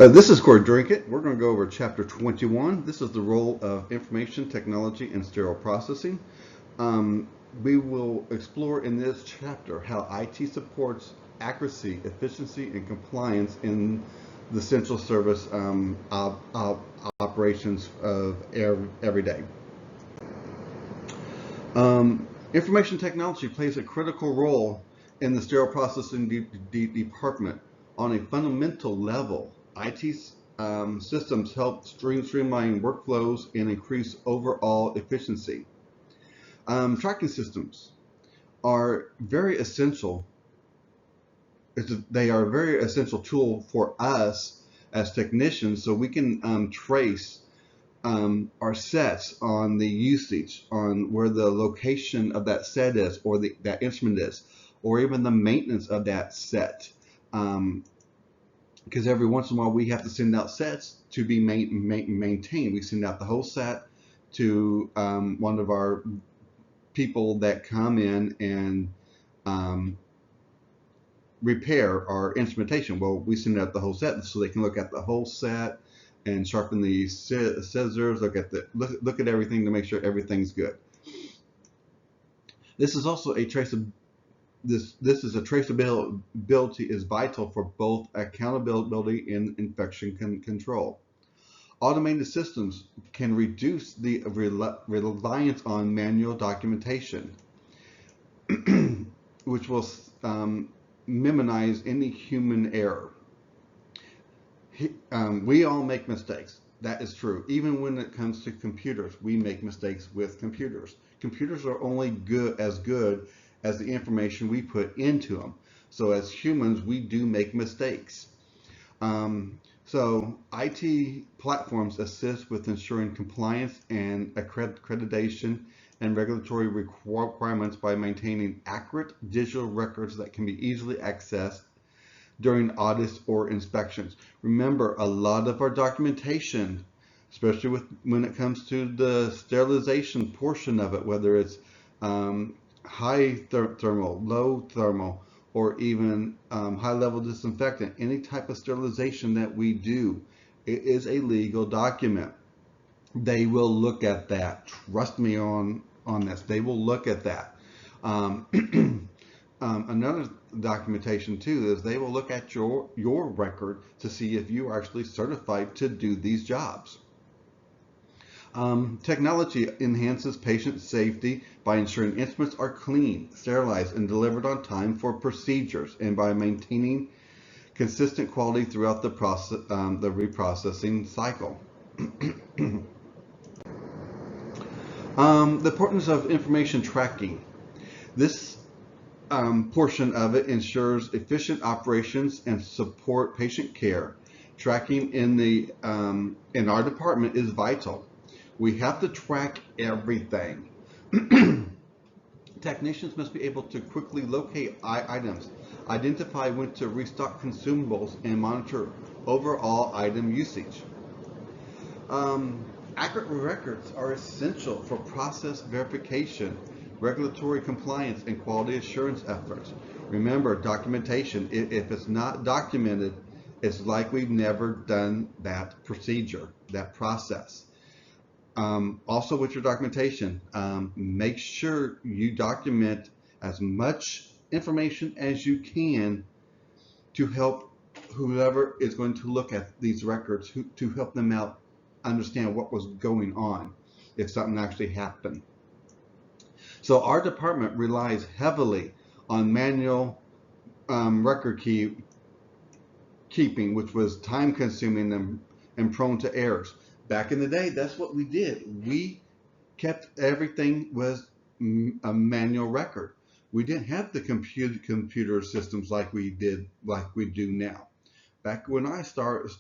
This is Corey Drinkett. We're going to go over Chapter 21. This is the role of information technology in sterile processing. We will explore in this chapter how IT supports accuracy, efficiency, and compliance in the central service operations of every day. Information technology plays a critical role in the sterile processing department. On a fundamental level, IT systems help streamline workflows and increase overall efficiency. Tracking systems are very essential. They are a very essential tool for us as technicians, so we can trace our sets on the usage, on where the location of that set is, or that instrument is, or even the maintenance of that set. Because every once in a while we have to send out sets to be maintained. We send out the whole set to one of our people that come in and repair our instrumentation. Well, we send out the whole set so they can look at the whole set and sharpen the scissors, look at everything to make sure everything's good. This is also a traceability. This is a traceability is vital for both accountability and infection control. Automated systems can reduce the reliance on manual documentation, which will minimize any human error. We all make mistakes. That is true. Even when it comes to computers, we make mistakes with computers. Computers are only as good as the information we put into them. So as humans, we do make mistakes. So IT platforms assist with ensuring compliance and accreditation and regulatory requirements by maintaining accurate digital records that can be easily accessed during audits or inspections. Remember, a lot of our documentation, especially when it comes to the sterilization portion of it, whether it's high thermal, low thermal, or even high level disinfectant, any type of sterilization that we do, it is a legal document. They will look at that. Trust me on this. They will look at that. Another documentation too is they will look at your record to see if you are actually certified to do these jobs. Technology enhances patient safety by ensuring instruments are clean, sterilized, and delivered on time for procedures, and by maintaining consistent quality throughout the reprocessing cycle. The importance of information tracking. This portion of it ensures efficient operations and support patient care. Tracking in our department is vital. We have to track everything. Technicians must be able to quickly locate items, identify when to restock consumables, and monitor overall item usage. Accurate records are essential for process verification, regulatory compliance, and quality assurance efforts. Remember, documentation, if it's not documented, it's like we've never done that procedure, that process. Also with your documentation, make sure you document as much information as you can to help whoever is going to look at these records, to help them out understand what was going on if something actually happened. So our department relies heavily on manual record keeping, which was time consuming and prone to errors. Back in the day, that's what we did. We kept everything was a manual record. We didn't have the computer systems like we do now. Back when I started,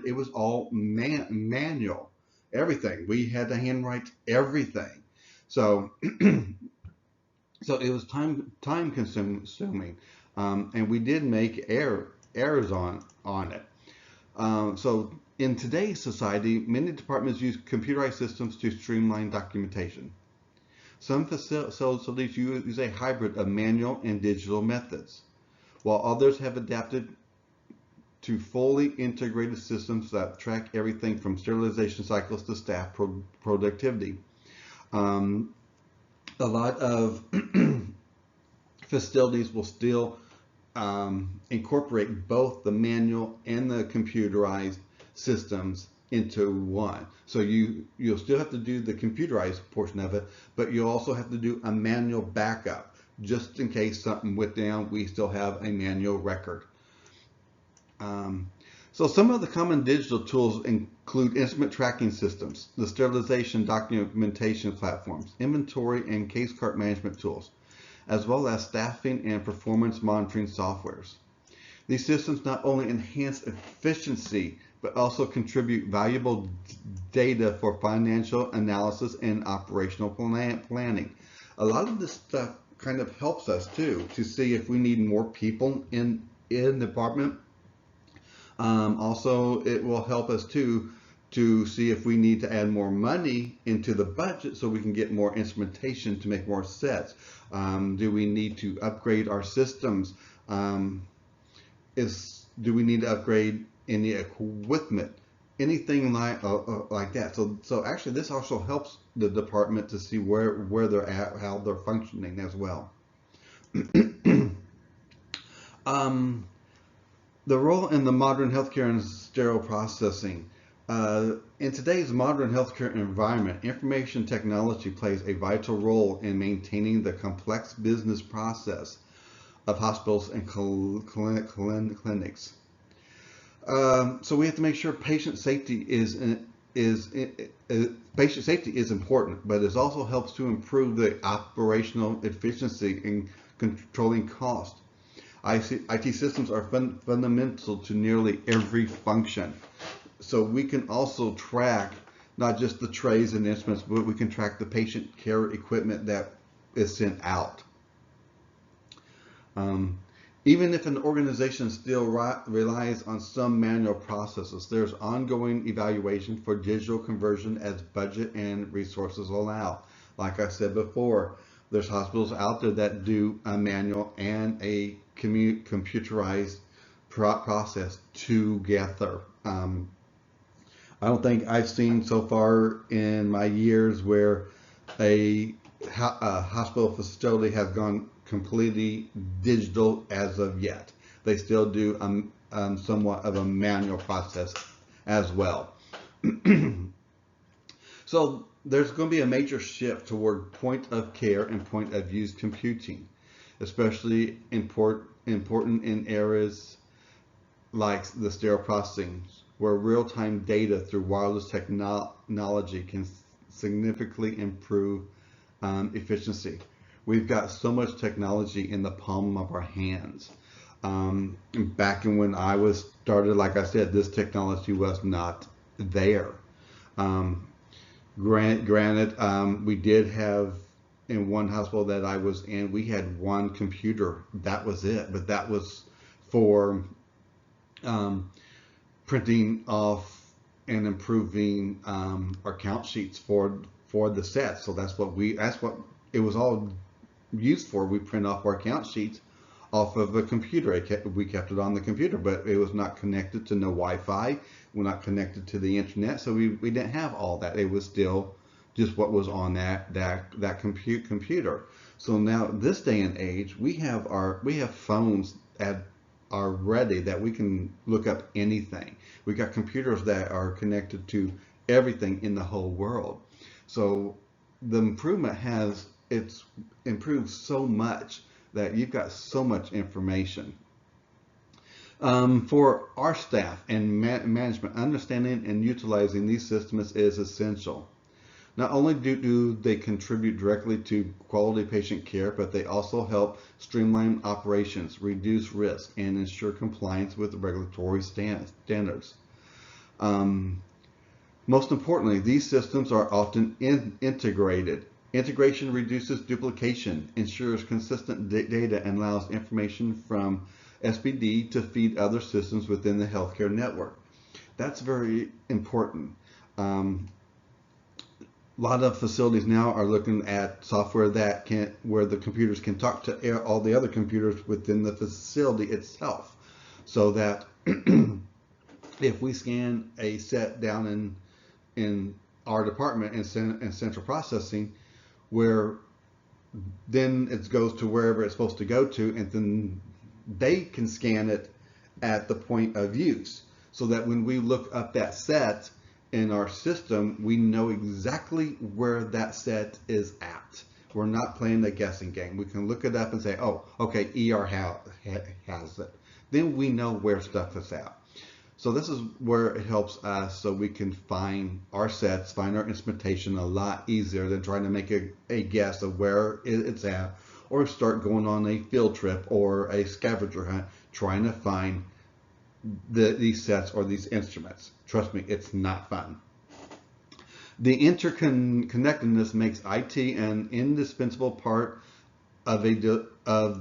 it was all manual. Everything. We had to handwrite everything. So so it was time consuming, and we did make errors on it. So in today's society, many departments use computerized systems to streamline documentation. Some facilities use a hybrid of manual and digital methods, while others have adapted to fully integrated systems that track everything from sterilization cycles to staff productivity. A lot of facilities will still incorporate both the manual and the computerized systems into one. So you'll still have to do the computerized portion of it, but you'll also have to do a manual backup. Just in case something went down, we still have a manual record. So some of the common digital tools include instrument tracking systems, the sterilization documentation platforms, inventory and case cart management tools, as well as staffing and performance monitoring softwares. These systems not only enhance efficiency, but also contribute valuable data for financial analysis and operational planning. A lot of this stuff kind of helps us too, to see if we need more people in the department. Also, it will help us too to see if we need to add more money into the budget so we can get more instrumentation to make more sets. Do we need to upgrade our systems? Do we need to upgrade any equipment? Anything like that. So actually, this also helps the department to see where they're at, how they're functioning as well. The role in the modern healthcare and sterile processing. In today's modern healthcare environment, information technology plays a vital role in maintaining the complex business process of hospitals and clinics. So we have to make sure patient safety is important, but it also helps to improve the operational efficiency in controlling cost. IT systems are fundamental to nearly every function. So we can also track not just the trays and instruments, but we can track the patient care equipment that is sent out. Even if an organization still relies on some manual processes, there's ongoing evaluation for digital conversion as budget and resources allow. Like I said before, there's hospitals out there that do a manual and a computerized process together. I don't think I've seen so far in my years where a hospital facility has gone completely digital as of yet. They still do somewhat of a manual process as well. So there's going to be a major shift toward point of care and point of use computing, especially important in areas like the sterile processing, where real-time data through wireless technology can significantly improve efficiency. We've got so much technology in the palm of our hands. Back when I was started, like I said, this technology was not there. Granted, we did have, in one hospital that I was in, we had one computer. That was it, but that was for printing off and improving our count sheets for the set. So that's what it was all used for. We print off our count sheets off of a computer. We kept it on the computer, but it was not connected to no Wi-Fi. We're not connected to the internet, so we didn't have all that. It was still just what was on that computer. So now, this day and age, we have phones are ready that we can look up anything. We got computers that are connected to everything in the whole world. So the improvement it's improved so much that you've got so much information. For our staff and management, understanding and utilizing these systems is essential. Not only do they contribute directly to quality patient care, but they also help streamline operations, reduce risk, and ensure compliance with regulatory standards. Most importantly, these systems are often integrated. Integration reduces duplication, ensures consistent data, and allows information from SBD to feed other systems within the healthcare network. That's very important. A lot of facilities now are looking at software where the computers can talk to all the other computers within the facility itself, so that if we scan a set down in our department in central processing, where then it goes to wherever it's supposed to go to, and then they can scan it at the point of use, so that when we look up that set in our system, we know exactly where that set is at. We're not playing the guessing game. We can look it up and say, oh, okay, ER has it. Then we know where stuff is at. So this is where it helps us, so we can find our sets, find our instrumentation a lot easier than trying to make a guess of where it's at, or start going on a field trip or a scavenger hunt trying to find these sets or these instruments. Trust me, it's not fun. The interconnectedness makes IT an indispensable part of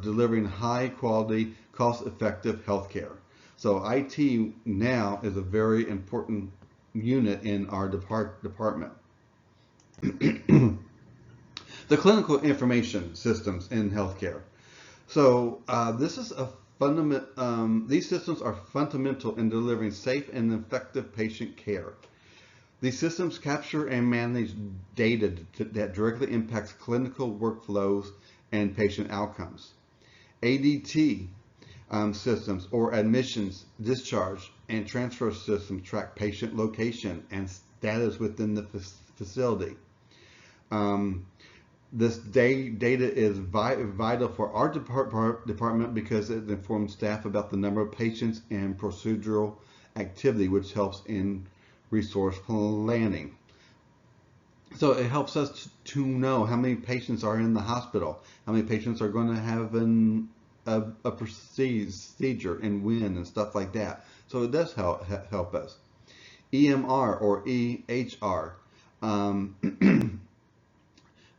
delivering high quality, cost-effective healthcare. So IT now is a very important unit in our department. The clinical information systems in healthcare. So this is a these systems are fundamental in delivering safe and effective patient care. These systems capture and manage data that directly impacts clinical workflows and patient outcomes. ADT systems, or admissions, discharge, and transfer systems, track patient location and status within the facility. This data is vital for our department because it informs staff about the number of patients and procedural activity, which helps in resource planning. So it helps us to know how many patients are in the hospital, how many patients are going to have a procedure and when and stuff like that. So it does help us. EMR or EHR.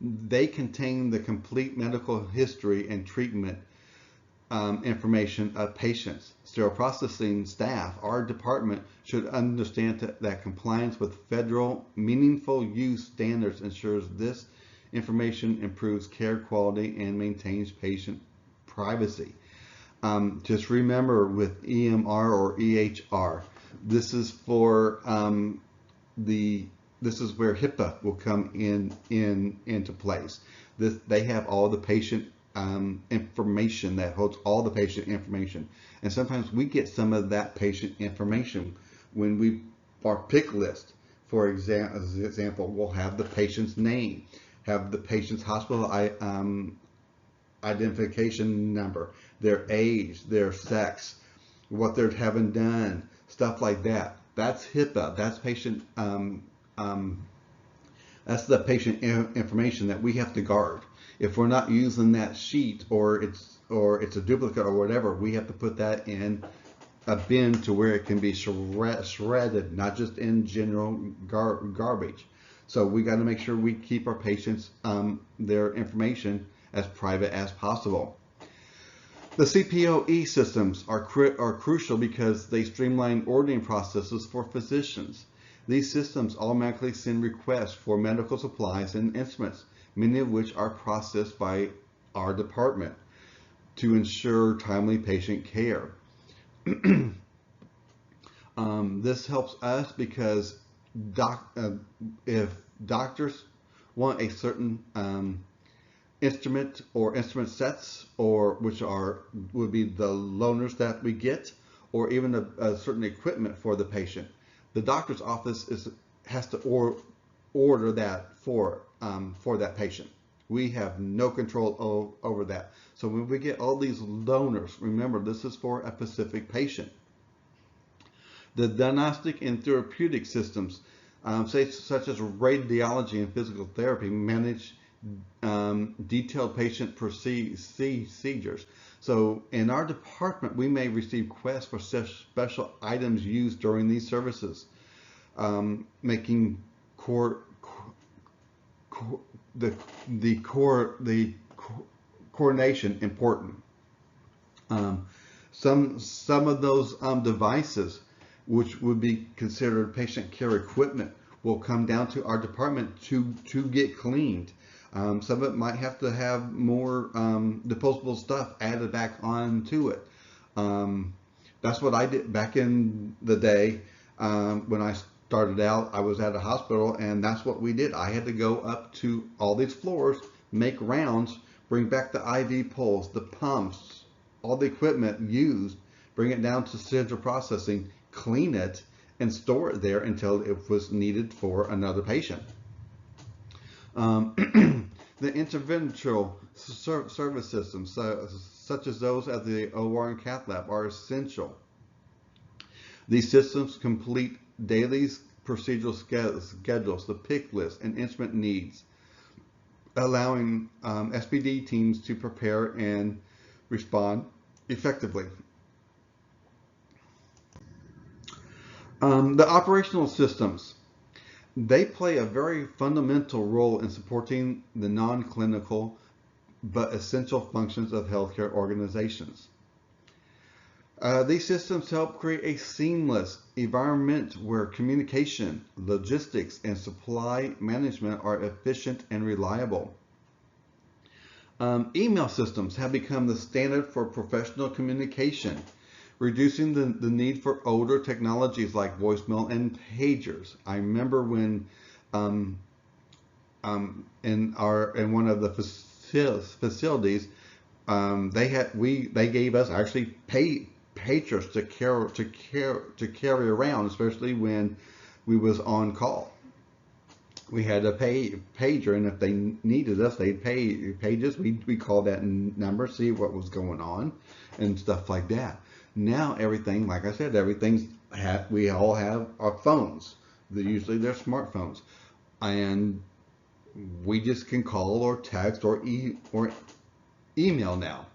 They contain the complete medical history and treatment information of patients. Sterile processing staff, our department, should understand that compliance with federal meaningful use standards ensures this information improves care quality and maintains patient privacy. Just remember with EMR or EHR, this is for this is where HIPAA will come into place. They have all the patient information that holds all the patient information, and sometimes we get some of that patient information when we our pick list. For example, we'll have the patient's name, have the patient's hospital identification number, their age, their sex, what they're having done, stuff like that. That's HIPAA. That's patient. That's the patient information that we have to guard. If we're not using that sheet, or it's a duplicate or whatever, we have to put that in a bin to where it can be shredded, not just in general garbage. So we got to make sure we keep our patients their information as private as possible. The CPOE systems are crucial because they streamline ordering processes for physicians. These systems automatically send requests for medical supplies and instruments, many of which are processed by our department to ensure timely patient care. This helps us because if doctors want a certain instrument or instrument sets, or would be the loaners that we get, or even a certain equipment for the patient, the doctor's office has to order that for that patient. We have no control over that. So when we get all these loaners, remember this is for a specific patient. The diagnostic and therapeutic systems, such as radiology and physical therapy, manage detailed patient procedures. So in our department, we may receive requests for special items used during these services, making the coordination important. Some of those devices, which would be considered patient care equipment, will come down to our department to get cleaned. Some of it might have to have more disposable stuff added back onto it. That's what I did back in the day. When I started out, I was at a hospital, and that's what we did. I had to go up to all these floors, make rounds, bring back the IV poles, the pumps, all the equipment used, bring it down to central processing, clean it, and store it there until it was needed for another patient. The interventional service systems, such as those at the OR and cath lab, are essential. These systems complete daily procedural schedules, the pick list, and instrument needs, allowing SPD teams to prepare and respond effectively. The operational systems, they play a very fundamental role in supporting the non-clinical but essential functions of healthcare organizations. These systems help create a seamless environment where communication, logistics, and supply management are efficient and reliable. Email systems have become the standard for professional communication, reducing the need for older technologies like voicemail and pagers. I remember when in one of the facilities, they gave us actually pagers to carry around, especially when we was on call. We had a pager, and if they needed us, they'd page us. We call that number, see what was going on, and stuff like that. Now everything, like I said, we all have our phones. Usually they're smartphones, and we just can call or text or email now.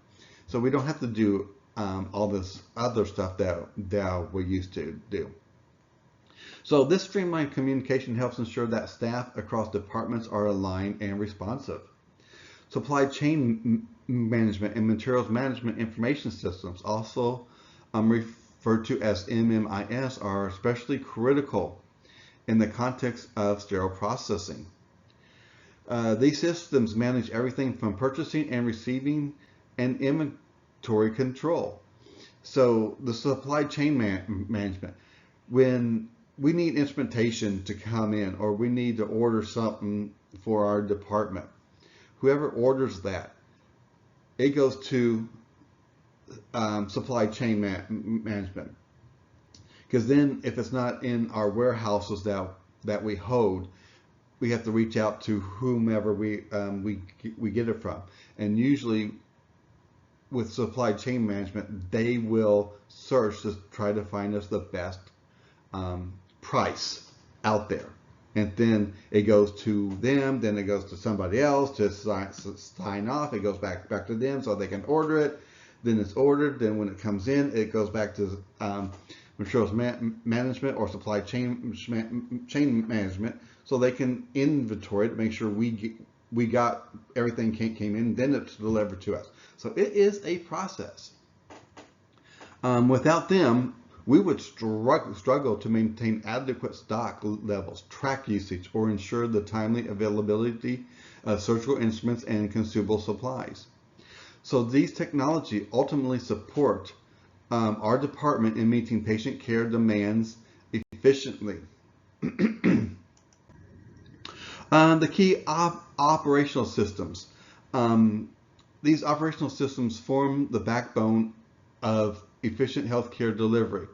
So we don't have to do all this other stuff that we used to do. So this streamlined communication helps ensure that staff across departments are aligned and responsive. Supply chain management and materials management information systems, also referred to as MMIS, are especially critical in the context of sterile processing. These systems manage everything from purchasing and receiving and inventory control. So the supply chain management, when we need instrumentation to come in, or we need to order something for our department, whoever orders that, it goes to supply chain management. Because then if it's not in our warehouses that we hold, we have to reach out to whomever we get it from. And usually with supply chain management, they will search to try to find us the best price out there. And then it goes to them, then it goes to somebody else to sign off. It goes back to them so they can order it. Then it's ordered. Then when it comes in, it goes back to materials management or supply chain management, so they can inventory it, make sure we got everything came in, then it's delivered to us. So it is a process. Without them, we would struggle to maintain adequate stock levels, track usage, or ensure the timely availability of surgical instruments and consumable supplies. So these technology ultimately support our department in meeting patient care demands efficiently. The key operational systems. These operational systems form the backbone of efficient healthcare delivery.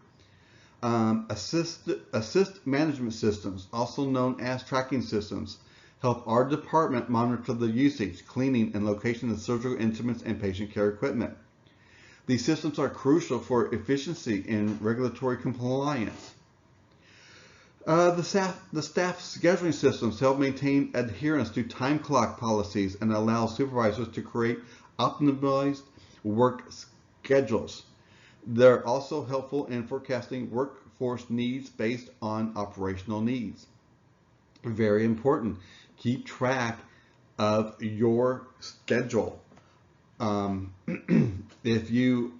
Assist management systems, also known as tracking systems, help our department monitor the usage, cleaning, and location of surgical instruments and patient care equipment. These systems are crucial for efficiency and regulatory compliance. The staff scheduling systems help maintain adherence to time clock policies and allow supervisors to create optimized work schedules. They're also helpful in forecasting workforce needs based on operational needs. Very important. Keep track of your schedule. If you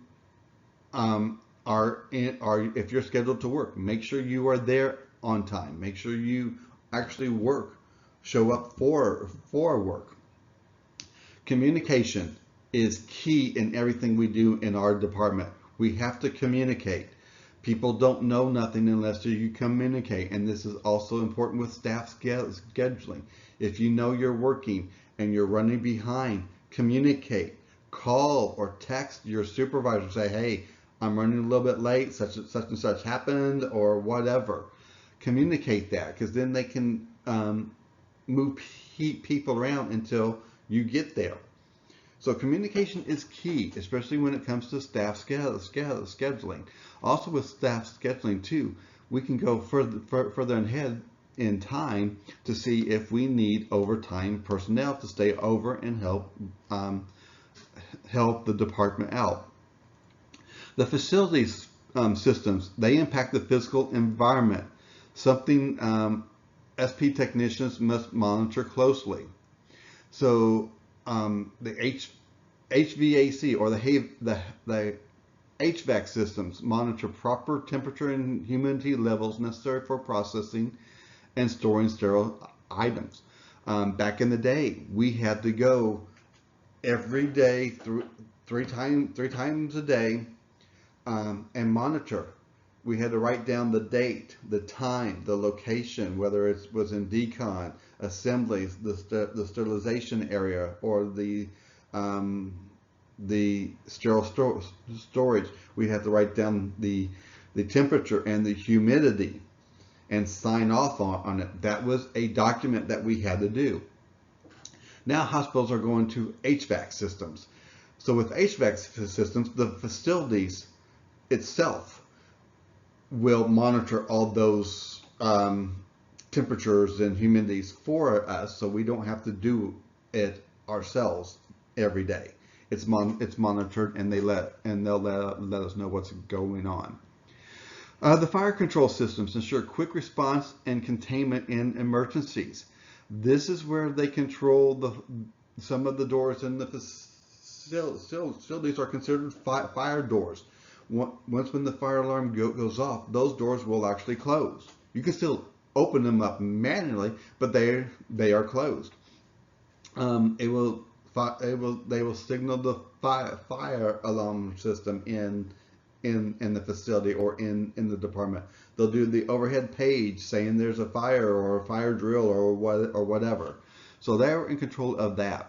if you're scheduled to work, make sure you are there on time. Make sure you actually show up for work. Communication is key in everything we do in our department. We have to communicate. People don't know nothing unless you communicate, and this is also important with staff scheduling. If you know you're working and you're running behind, communicate. Call or text your supervisor. Say, hey, I'm running a little bit late, such and such happened, or whatever. Communicate that, because then they can move people around until you get there. So communication is key, especially when it comes to staff scheduling. Also with staff scheduling too, we can go further ahead in time to see if we need overtime personnel to stay over and help the department out. The facilities systems, they impact the physical environment, something SP technicians must monitor closely. So the HVAC or the HVAC systems monitor proper temperature and humidity levels necessary for processing and storing sterile items. Back in the day, we had to go every day three times a day and monitor. We had to write down the date, the time, the location, whether it was in decon, assemblies, the sterilization area, or the sterile storage. We had to write down the temperature and the humidity and sign off on it. That was a document that we had to do. Now hospitals are going to HVAC systems. So with HVAC systems, the facilities itself will monitor all those temperatures and humidities for us, so we don't have to do it ourselves every day. It's monitored, and they'll let us know what's going on. The fire control systems ensure quick response and containment in emergencies. This is where they control some of the doors in the facilities are considered fire doors. Once when the fire alarm goes off, those doors will actually close. You can still open them up manually, but they are closed. They will signal the fire alarm system in the facility or in the department. They'll do the overhead page saying there's a fire or a fire drill or whatever. So they're in control of that.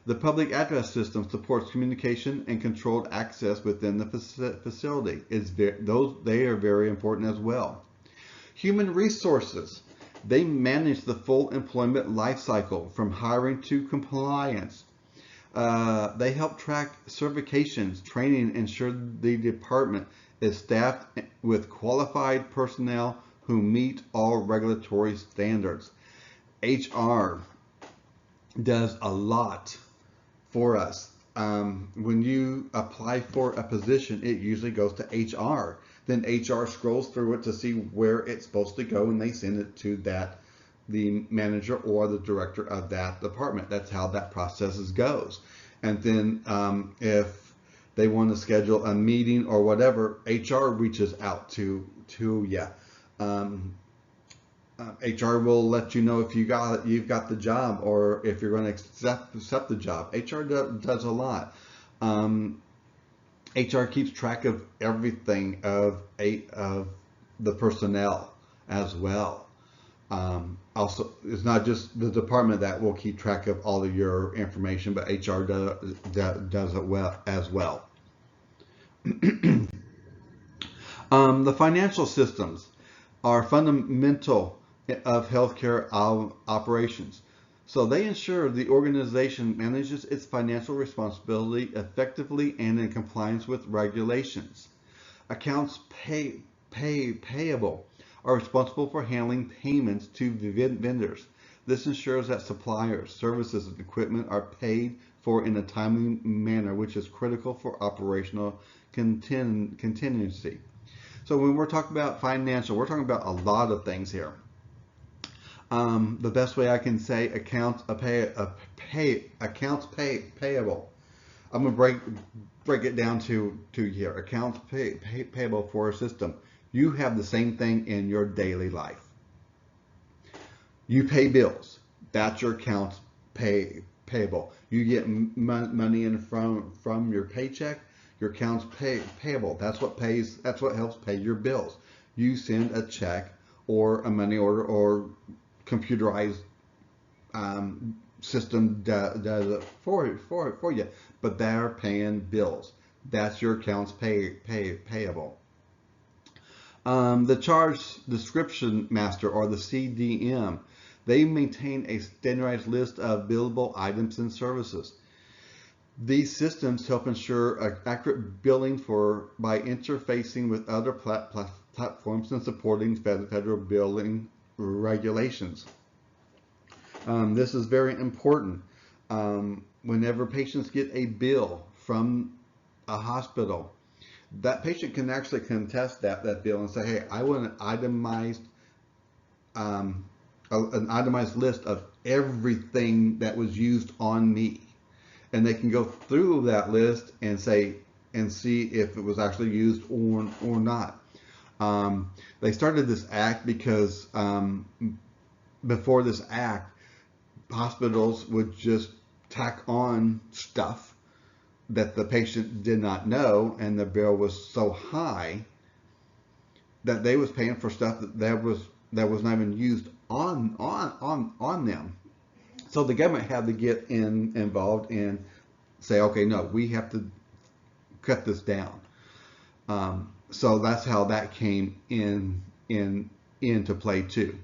The public address system supports communication and controlled access within the facility. They are very important as well. Human resources. They manage the full employment life cycle from hiring to compliance. They help track certifications, training, ensure the department is staffed with qualified personnel who meet all regulatory standards. HR does a lot for us. When you apply for a position, it usually goes to HR. Then HR scrolls through it to see where it's supposed to go, and they send it to the manager or the director of that department. That's how that process goes. And then if they want to schedule a meeting or whatever, HR reaches out to you. HR will let you know if you've got the job or if you're going to accept the job. HR does a lot. HR keeps track of everything of the personnel as well. Also, it's not just the department that will keep track of all of your information, but HR does it well as well. The financial systems are fundamental of healthcare operations. So they ensure the organization manages its financial responsibility effectively and in compliance with regulations. Accounts payable are responsible for handling payments to vendors. This ensures that suppliers, services, and equipment are paid for in a timely manner, which is critical for operational contingency. So when we're talking about financial, we're talking about a lot of things here. The best way I can say accounts payable. I'm gonna break it down to here. Accounts payable for a system. You have the same thing in your daily life. You pay bills. That's your accounts payable. You get money in from your paycheck. Your accounts payable. That's what helps pay your bills. You send a check or a money order or computerized system does it for you, but they're paying bills. That's your accounts payable. The charge description master, or the CDM, they maintain a standardized list of billable items and services. These systems help ensure accurate billing by interfacing with other platforms and supporting federal billing regulations. This is very important. Whenever patients get a bill from a hospital, that patient can actually contest that bill and say, hey, I want an itemized list of everything that was used on me. And they can go through that list and see if it was actually used or not. They started this act because before this act, hospitals would just tack on stuff that the patient did not know, and the bill was so high that they was paying for stuff that was not even used on them. So the government had to get involved and say, okay, no, we have to cut this down. So that's how that came into play too.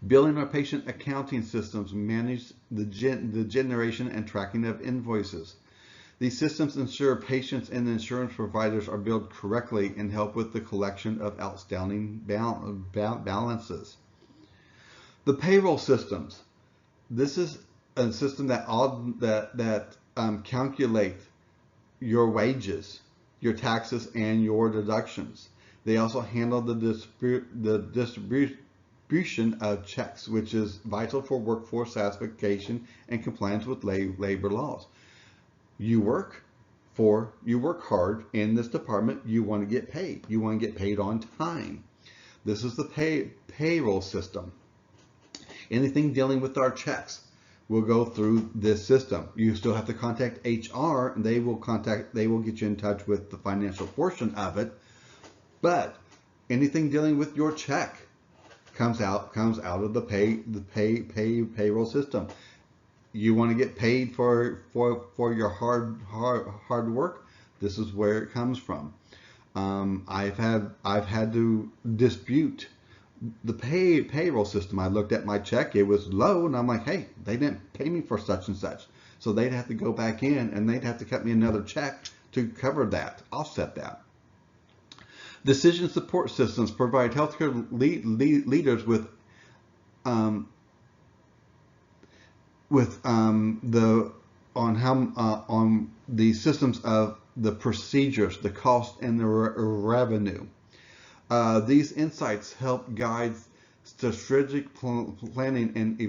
Billing or patient accounting systems manage the generation and tracking of invoices. These systems ensure patients and insurance providers are billed correctly and help with the collection of outstanding balances. The payroll systems. This is a system that calculates your wages, your taxes, and your deductions. They also handle the distribution of checks, which is vital for workforce satisfaction and compliance with labor laws. You work hard in this department. You want to get paid. You want to get paid on time. This is the payroll system. Anything dealing with our checks will go through this system. You still have to contact HR, and they will get you in touch with the financial portion of it. But anything dealing with your check comes out of the payroll system. You want to get paid for your hard work. This is where it comes from. I've had to dispute the payroll system. I looked at my check, it was low, and I'm like, hey, they didn't pay me for such and such. So they'd have to go back in and they'd have to cut me another check to cover that, offset that. Decision support systems provide healthcare leaders with the systems of the procedures, the cost, and the revenue. These insights help guide strategic planning and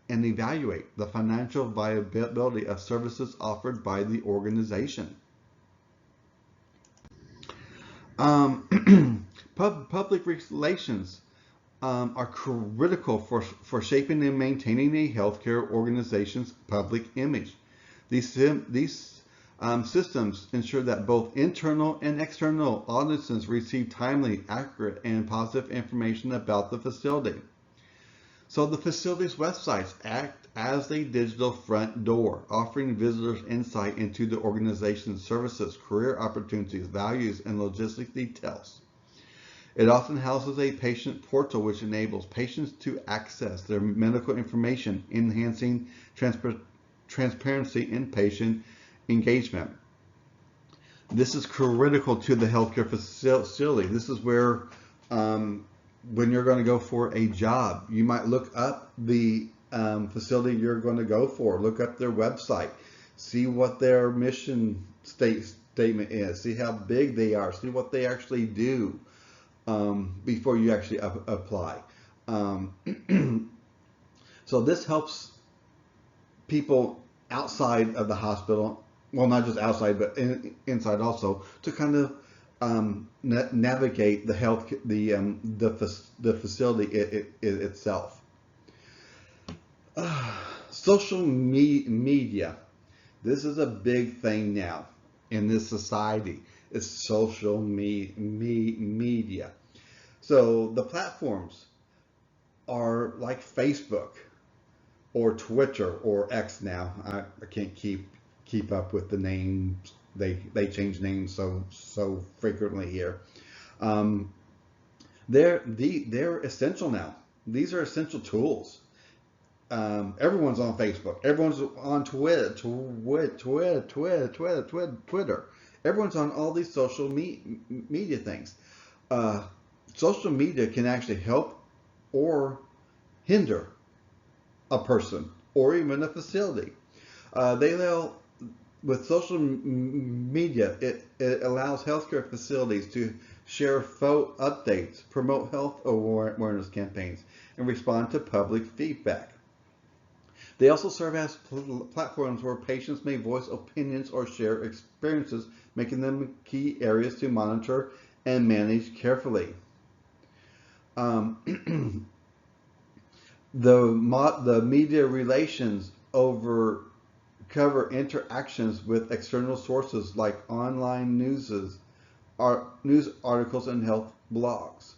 evaluate the financial viability of services offered by the organization. Public relations are critical for shaping and maintaining a healthcare organization's public image. These systems ensure that both internal and external audiences receive timely, accurate, and positive information about the facility. So the facility's websites act as a digital front door, offering visitors insight into the organization's services, career opportunities, values, and logistic details. It often houses a patient portal which enables patients to access their medical information, enhancing transparency in patient engagement. This is critical to the healthcare facility. This is where when you're going to go for a job, you might look up the facility you're going to go for, look up their website, see what their mission statement is, see how big they are, see what they actually do before you actually apply. So this helps people outside of the hospital, well, not just outside, but inside also, to kind of navigate the facility itself. Social media. This is a big thing now in this society. It's social media. So the platforms are like Facebook or Twitter or X now. I can't keep up with the names. They change names so frequently here. Um, they're essential now. These are essential tools. Everyone's on Facebook. Everyone's on Twitter. Everyone's on all these social media things. Uh, Social media can actually help or hinder a person or even a facility. They allow With social media, it allows healthcare facilities to share updates, promote health awareness campaigns, and respond to public feedback. They also serve as platforms where patients may voice opinions or share experiences, making them key areas to monitor and manage carefully. Um, the media relations over cover interactions with external sources like online news articles and health blogs.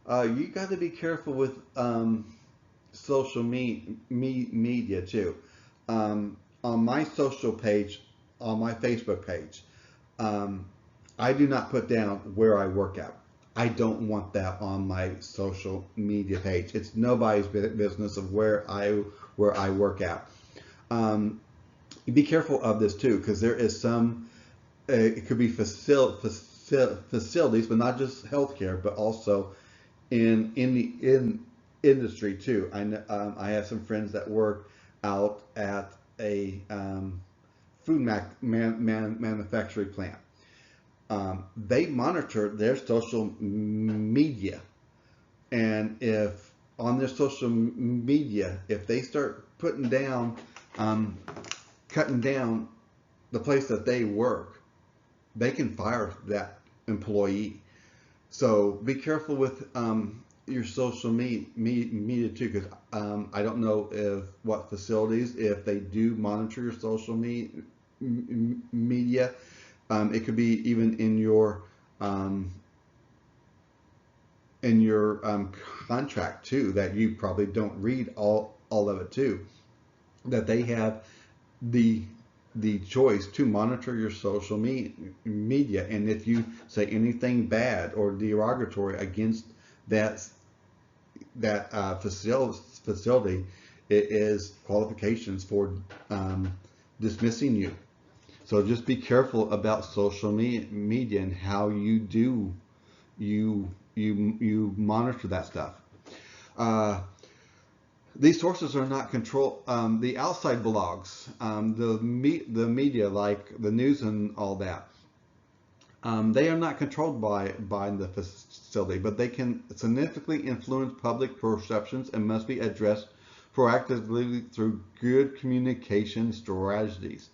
You got to be careful with social media too. On my social page, on my Facebook page, um, I do not put down where I work out. I don't want that on my social media page. It's nobody's business of where I work out. Um, be careful of this too, because there is some. It could be facilities, but not just healthcare, but also in industry too. I have some friends that work out at a food manufacturing plant. They monitor their social media, and if on their social media, if they start um, cutting down the place that they work, they can fire that employee. So be careful with your social media too, because I don't know if what facilities, if they do monitor your social media. It could be even um, in your contract too, that you probably don't read all of it too. That they have the choice to monitor your social media, and if you say anything bad or derogatory against that facility, it is qualifications for dismissing you. So just be careful about social media and how you monitor that stuff. Uh, these sources are not controlled. The outside blogs, the media like the news and all that, they are not controlled by the facility, but they can significantly influence public perceptions and must be addressed proactively through good communication strategies.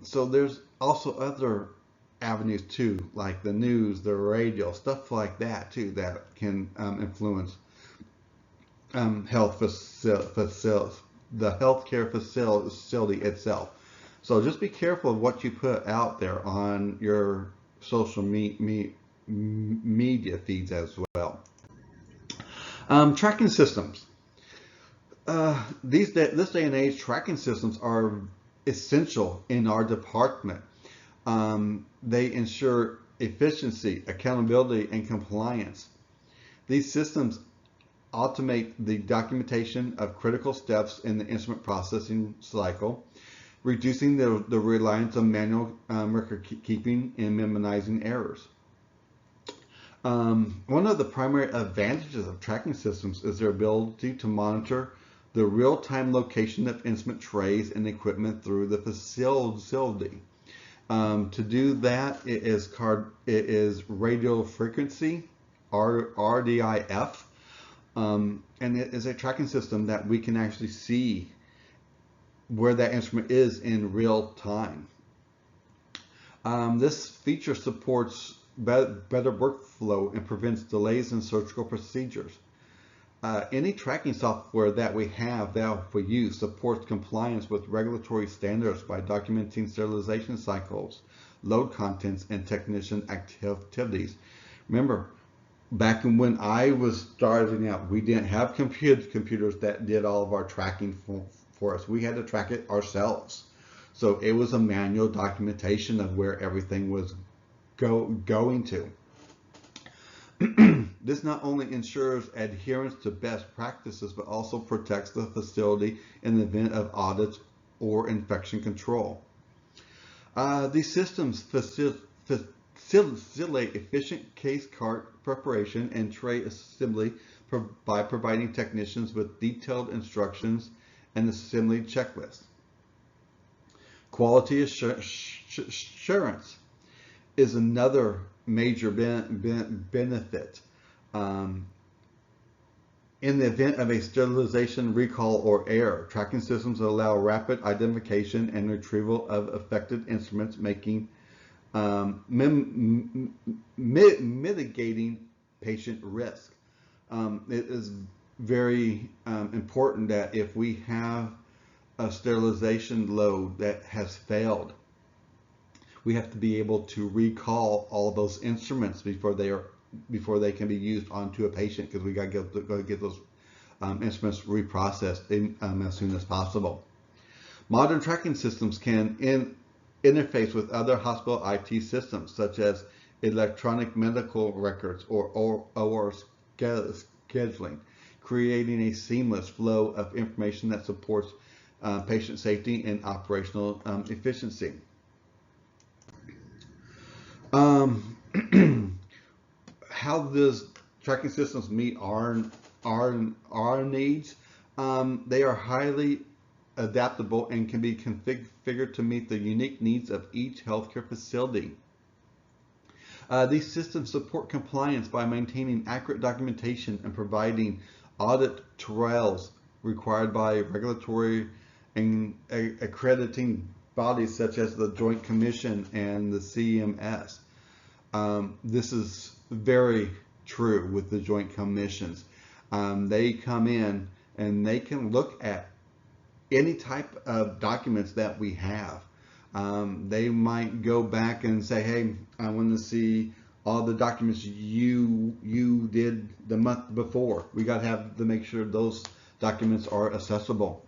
So there's also other avenues too, like the news, the radio, stuff like that too, that can influence health facilities, the healthcare facility itself. So just be careful of what you put out there on your social media feeds as well. Tracking systems. This day and age, tracking systems are essential in our department. They ensure efficiency, accountability, and compliance. These systems automate the documentation of critical steps in the instrument processing cycle, reducing the reliance on manual record keeping and minimizing errors. One of the primary advantages of tracking systems is their ability to monitor the real-time location of instrument trays and equipment through the facility. To do that, it is radio frequency, RDIF, and it is a tracking system that we can actually see where that instrument is in real time. This feature supports better workflow and prevents delays in surgical procedures. Any tracking software that we have that we use supports compliance with regulatory standards by documenting sterilization cycles, load contents, and technician activities. Remember, back when I was starting out, we didn't have computers that did all of our tracking for us. We had to track it ourselves. So it was a manual documentation of where everything was going to. This not only ensures adherence to best practices, but also protects the facility in the event of audits or infection control. These systems facilitate efficient case cart preparation and tray assembly by providing technicians with detailed instructions and assembly checklists. Quality assurance is another major benefit. In the event of a sterilization recall or error, tracking systems allow rapid identification and retrieval of affected instruments, making mitigating patient risk. It is very important that if we have a sterilization load that has failed, we have to be able to recall all of those instruments before they can be used onto a patient, because we got to get those instruments reprocessed as soon as possible. Modern tracking systems can interface with other hospital IT systems, such as electronic medical records or scheduling, creating a seamless flow of information that supports patient safety and operational efficiency. How does tracking systems meet our needs? They are highly adaptable and can be configured to meet the unique needs of each healthcare facility. These systems support compliance by maintaining accurate documentation and providing audit trails required by regulatory and accrediting bodies such as the Joint Commission and the CMS. This is very true with the Joint Commissions. They come in and they can look at any type of documents that we have. They might go back and say, hey, I want to see all the documents you did the month before. We got to have to make sure those documents are accessible.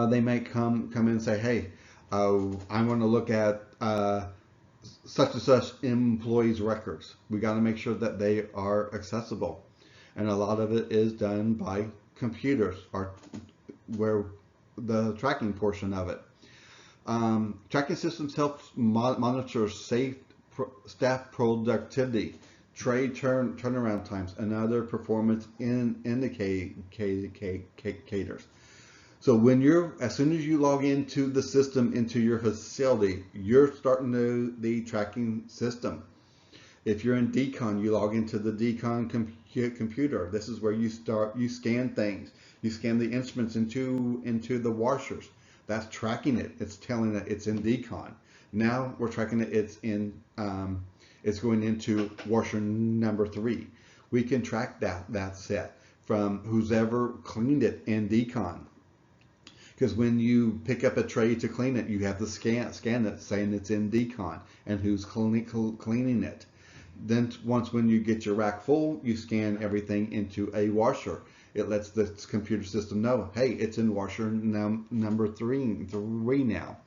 They may come in and say, hey, I want to look at such and such employees' records. We got to make sure that they are accessible. And a lot of it is done by computers, or where the tracking portion of it. Tracking systems help monitor staff productivity, trade turnaround times, and other performance indicators. So as soon as you log into the system, into your facility, you're starting the tracking system. If you're in decon, you log into the decon computer. This is where you scan things. You scan the instruments into the washers. That's tracking it. It's telling it it's in decon. Now we're tracking it. It's going into washer number 3. We can track that set from who's ever cleaned it in decon. Because when you pick up a tray to clean it, you have to scan it saying it's in decon and who's cleaning it. Then when you get your rack full, you scan everything into a washer. It lets the computer system know, hey, it's in washer number 3 now.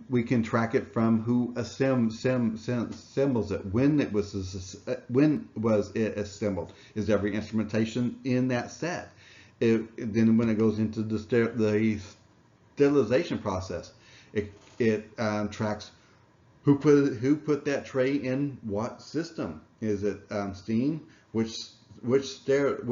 We can track it from who assembles it, when was it assembled. Is every instrumentation in that set? Then when it goes into the sterilization process, it tracks who put that tray in what system. Is it steam? Which sterilizer?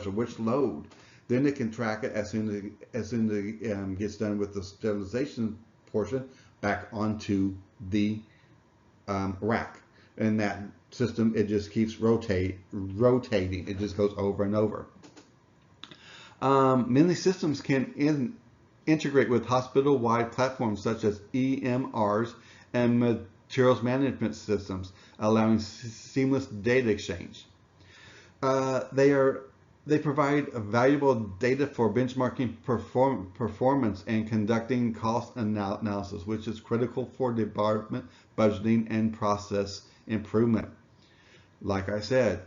Which load? Then it can track it as soon as it gets done with the sterilization portion back onto the rack. And that system, it just keeps rotating. It just goes over and over. Many systems can integrate with hospital-wide platforms such as EMRs and materials management systems, allowing seamless data exchange. They provide valuable data for benchmarking performance and conducting cost analysis, which is critical for department budgeting and process improvement. Like I said,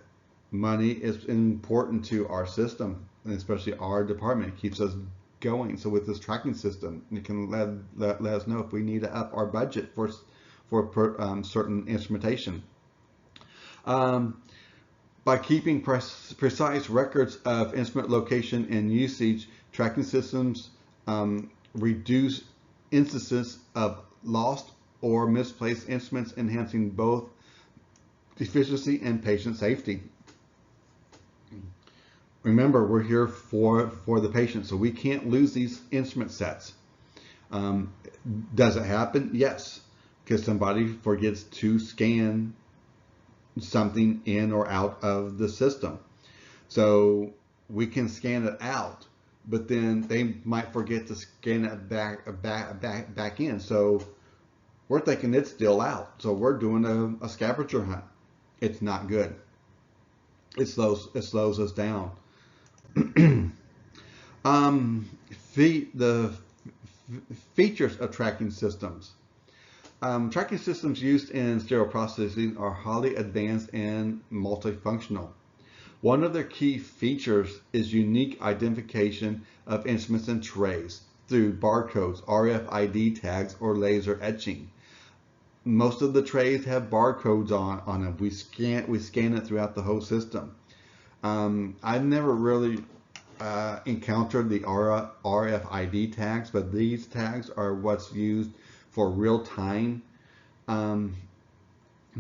money is important to our system, and especially our department. It keeps us going. So with this tracking system, it can let us know if we need to up our budget for certain instrumentation. By keeping precise records of instrument location and usage, tracking systems reduce instances of lost or misplaced instruments, enhancing both efficiency and patient safety. Remember, we're here for the patient, so we can't lose these instrument sets. Does it happen? Yes, because somebody forgets to scan something in or out of the system. So we can scan it out, but then they might forget to scan it back in. So we're thinking it's still out. So we're doing a scavenger hunt. It's not good. It slows us down. The features of tracking systems. Tracking systems used in sterile processing are highly advanced and multifunctional. One of their key features is unique identification of instruments and trays through barcodes, RFID tags, or laser etching. Most of the trays have barcodes on them. We scan it throughout the whole system. I've never really encountered the RFID tags, but these tags are what's used for real-time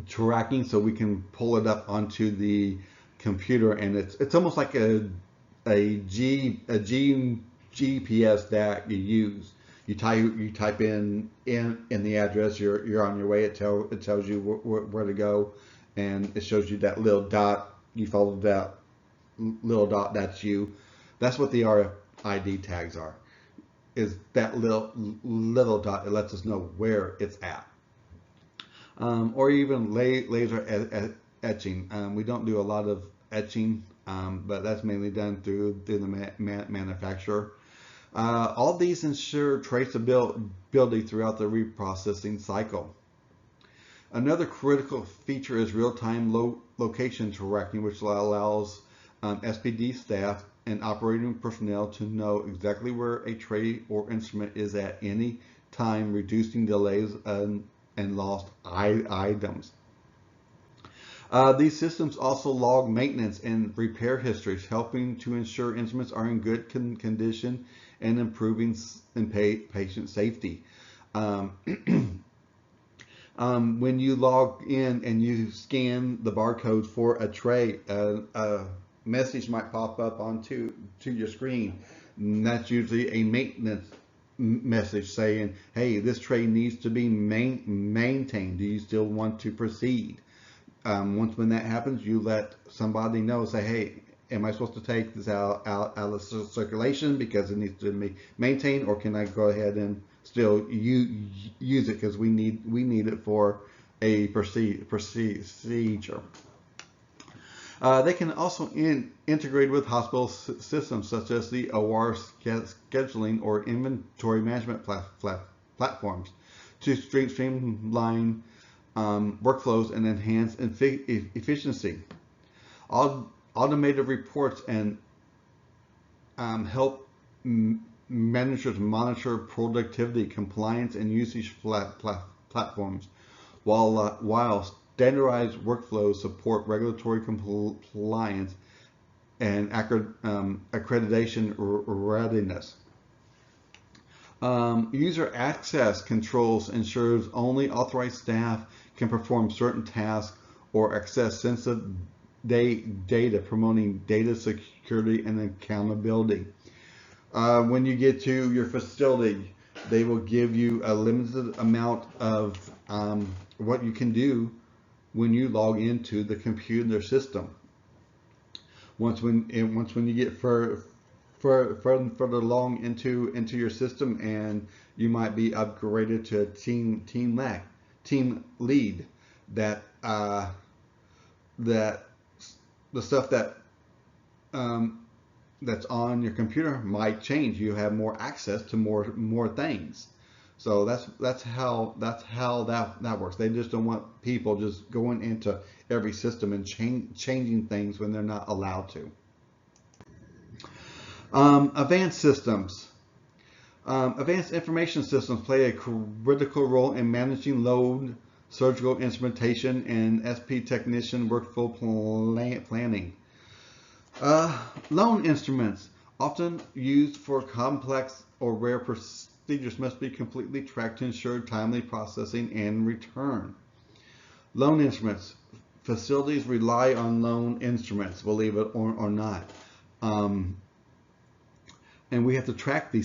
tracking, so we can pull it up onto the computer, and it's almost like a GPS that you use. You type in the address, you're on your way. It tells you where to go, and it shows you that little dot. You follow that little dot. That's you. That's what the RFID tags are. Is that little dot. It lets us know where it's at. Or even laser etching. We don't do a lot of etching, but that's mainly done through the manufacturer. All these ensure traceability throughout the reprocessing cycle. Another critical feature is real-time location tracking, which allows SPD staff and operating personnel to know exactly where a tray or instrument is at any time, reducing delays and lost items. These systems also log maintenance and repair histories, helping to ensure instruments are in good condition and improving patient safety. When you log in and you scan the barcode for a tray, a message might pop up onto your screen. And that's usually a maintenance message saying, hey, this tray needs to be maintained. Do you still want to proceed? When that happens, you let somebody know, say, hey, am I supposed to take this out of circulation because it needs to be maintained, or can I go ahead and still use it because we need it for a procedure? They can also integrate with hospital systems such as the OR scheduling or inventory management platforms to streamline workflows and enhance efficiency. Automated reports and help managers monitor productivity, compliance, and usage platforms, while standardized workflows support regulatory compliance and accreditation readiness. User access controls ensures only authorized staff can perform certain tasks or access sensitive data, promoting data security and accountability. When you get to your facility, they will give you a limited amount of what you can do when you log into the computer system. Once when you get further along into your system, and you might be upgraded to a team lead, that the stuff that that's on your computer might change. You have more access to more things. So that's how that works. They just don't want people just going into every system and changing things when they're not allowed to. Advanced systems. Advanced information systems play a critical role in managing load surgical instrumentation and SP technician workflow planning. Loan instruments, often used for complex or rare procedures, must be completely tracked to ensure timely processing and return. Loan instruments. Facilities rely on loan instruments, believe it or not. And we have to track the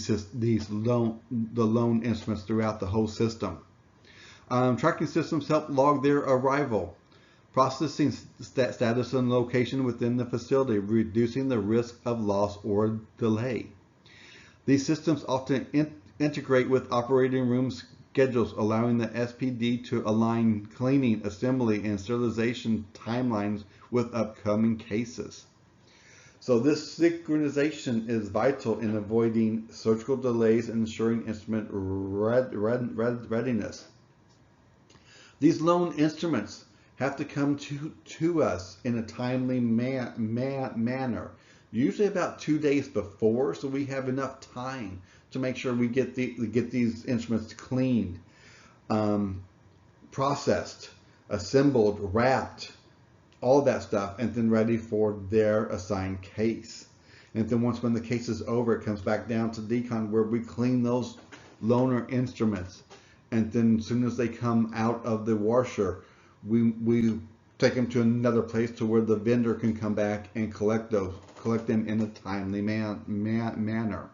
loan instruments throughout the whole system. Tracking systems help log their arrival, processing status and location within the facility, reducing the risk of loss or delay. These systems often integrate with operating room schedules, allowing the SPD to align cleaning, assembly, and sterilization timelines with upcoming cases. So this synchronization is vital in avoiding surgical delays and ensuring instrument readiness. These loan instruments have to come to us in a timely manner, usually about 2 days before, so we have enough time to make sure we get these instruments cleaned, processed, assembled, wrapped, all that stuff, and then ready for their assigned case. And then when the case is over, it comes back down to decon, where we clean those loaner instruments. And then as soon as they come out of the washer, we take them to another place to where the vendor can come back and collect them in a timely manner.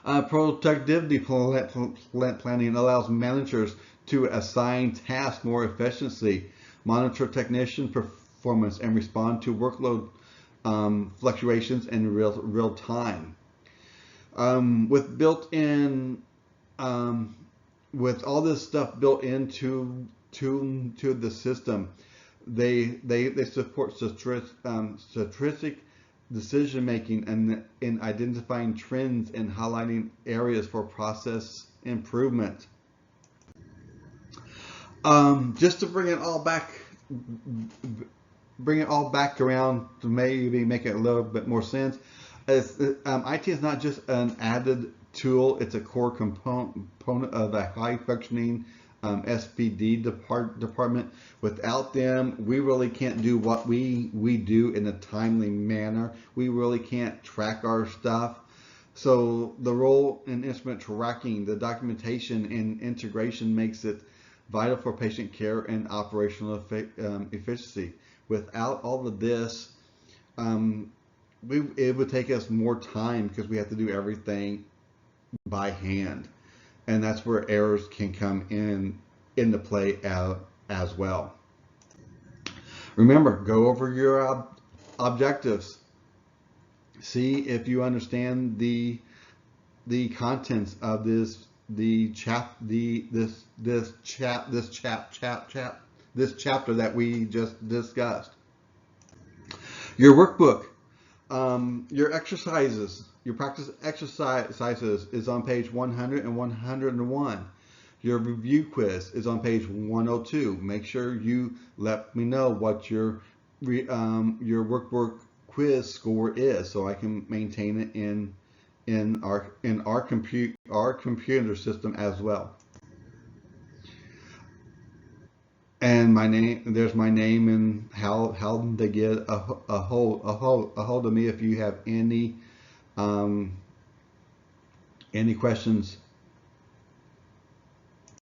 Productivity planning allows managers to assign tasks more efficiently, monitor technician performance, and respond to workload fluctuations in real time. With built-in, with all this stuff built into the system, they support strategic decision making and in identifying trends and highlighting areas for process improvement. Just to bring it all back around to maybe make it a little bit more sense. IT is not just an added tool; it's a core component of a high-functioning SPD department. Without them, we really can't do what we do in a timely manner. We really can't track our stuff. So the role in instrument tracking, the documentation, and integration makes it vital for patient care and operational efficiency. Without all of this, it would take us more time because we have to do everything by hand, and that's where errors can come into play as well. Remember, go over your objectives. See if you understand the contents of this chapter that we just discussed. Your workbook, your exercises, your practice exercises is on page 100 and 101. Your review quiz is on page 102. Make sure you let me know what your workbook quiz score is, so I can maintain it in our computer system as well. And there's my name and how they get a hold of me if you have any questions